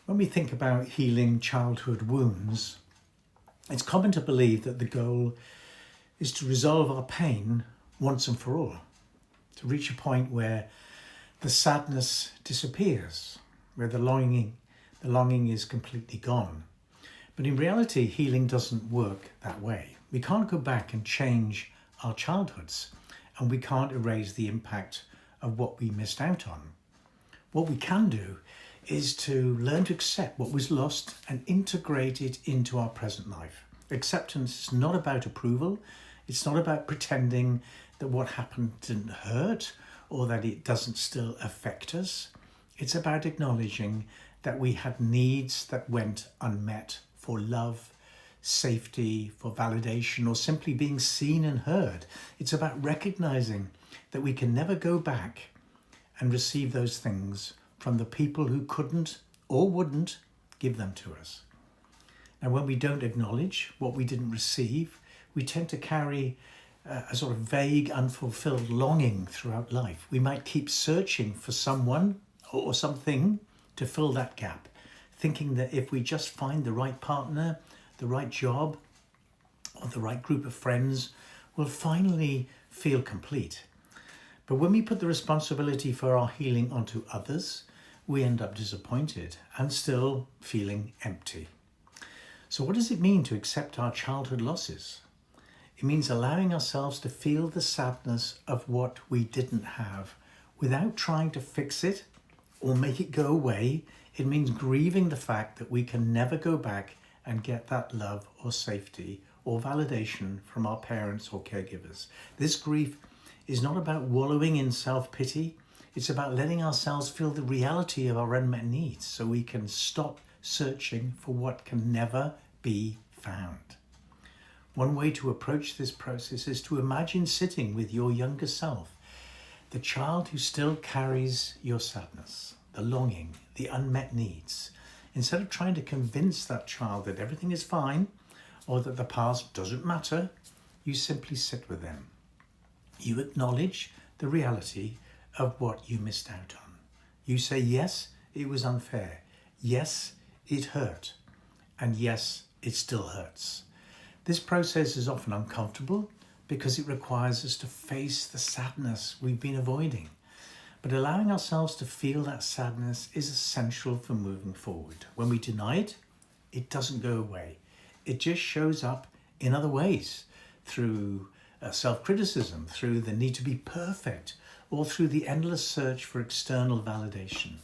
When we think about healing childhood wounds, it's common to believe that the goal is to resolve our pain once and for all, to reach a point where the sadness disappears, where the longing is completely gone. But in reality, healing doesn't work that way. We can't go back and change our childhoods, and we can't erase the impact of what we missed out on. What we can do is to learn to accept what was lost and integrate it into our present life. Acceptance is not about approval. It's not about pretending that what happened didn't hurt or that it doesn't still affect us. It's about acknowledging that we had needs that went unmet for love, safety, for validation, or simply being seen and heard. It's about recognizing that we can never go back and receive those things from the people who couldn't or wouldn't give them to us. Now, when we don't acknowledge what we didn't receive, we tend to carry a sort of vague, unfulfilled longing throughout life. We might keep searching for someone or something to fill that gap, thinking that if we just find the right partner, the right job, or the right group of friends, we'll finally feel complete. But when we put the responsibility for our healing onto others, we end up disappointed and still feeling empty. So what does it mean to accept our childhood losses? It means allowing ourselves to feel the sadness of what we didn't have without trying to fix it or make it go away. It means grieving the fact that we can never go back and get that love or safety or validation from our parents or caregivers. This grief is not about wallowing in self-pity. It's about letting ourselves feel the reality of our unmet needs so we can stop searching for what can never be found. One way to approach this process is to imagine sitting with your younger self, the child who still carries your sadness, the longing, the unmet needs. Instead of trying to convince that child that everything is fine or that the past doesn't matter, you simply sit with them. You acknowledge the reality of what you missed out on. You say, yes, it was unfair. Yes, it hurt. And yes, it still hurts. This process is often uncomfortable because it requires us to face the sadness we've been avoiding. But allowing ourselves to feel that sadness is essential for moving forward. When we deny it, it doesn't go away. It just shows up in other ways, through self-criticism, through the need to be perfect, or through the endless search for external validation.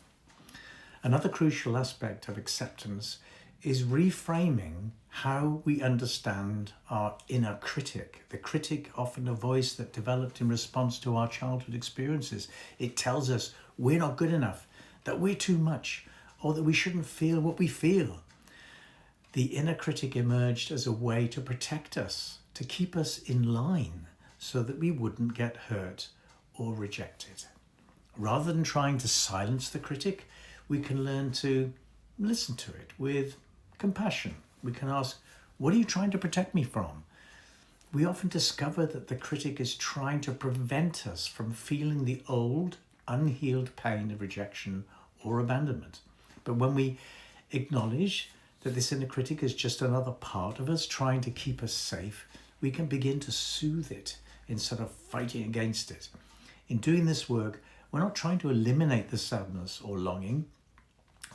Another crucial aspect of acceptance is reframing how we understand our inner critic. The critic, often a voice that developed in response to our childhood experiences. It tells us we're not good enough, that we're too much, or that we shouldn't feel what we feel. The inner critic emerged as a way to protect us, to keep us in line so that we wouldn't get hurt or rejected. Rather than trying to silence the critic, we can learn to listen to it with compassion. We can ask, what are you trying to protect me from? We often discover that the critic is trying to prevent us from feeling the old, unhealed pain of rejection or abandonment. But when we acknowledge that this inner critic is just another part of us trying to keep us safe, we can begin to soothe it instead of fighting against it. In doing this work, we're not trying to eliminate the sadness or longing.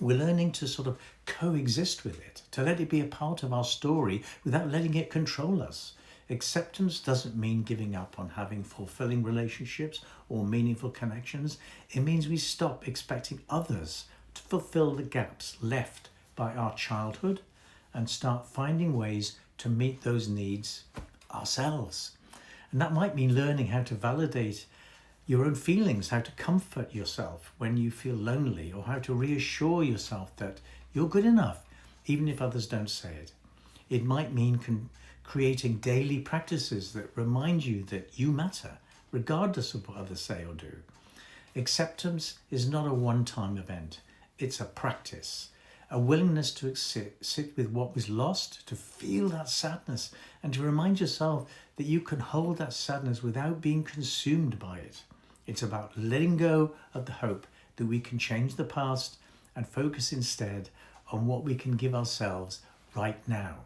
We're learning to sort of coexist with it, to let it be a part of our story without letting it control us. Acceptance doesn't mean giving up on having fulfilling relationships or meaningful connections. It means we stop expecting others to fulfill the gaps left by our childhood and start finding ways to meet those needs ourselves. And that might mean learning how to validate your own feelings, how to comfort yourself when you feel lonely, or how to reassure yourself that you're good enough, even if others don't say it. It might mean creating daily practices that remind you that you matter, regardless of what others say or do. Acceptance is not a one-time event. It's a practice, a willingness to sit with what was lost, to feel that sadness, and to remind yourself that you can hold that sadness without being consumed by it. It's about letting go of the hope that we can change the past and focus instead on what we can give ourselves right now.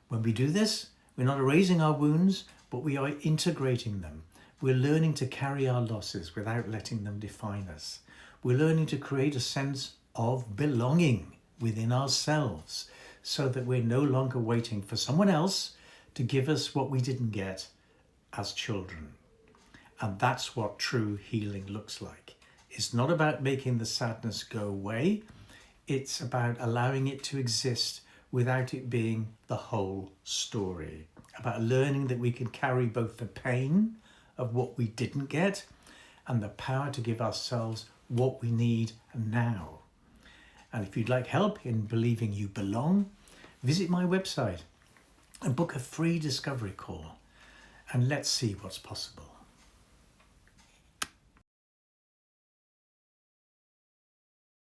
When we do this, we're not erasing our wounds, but we are integrating them. We're learning to carry our losses without letting them define us. We're learning to create a sense of belonging within ourselves so that we're no longer waiting for someone else to give us what we didn't get as children. And that's what true healing looks like. It's not about making the sadness go away. It's about allowing it to exist without it being the whole story. About learning that we can carry both the pain of what we didn't get and the power to give ourselves what we need now. And if you'd like help in believing you belong, visit my website and book a free discovery call, and let's see what's possible.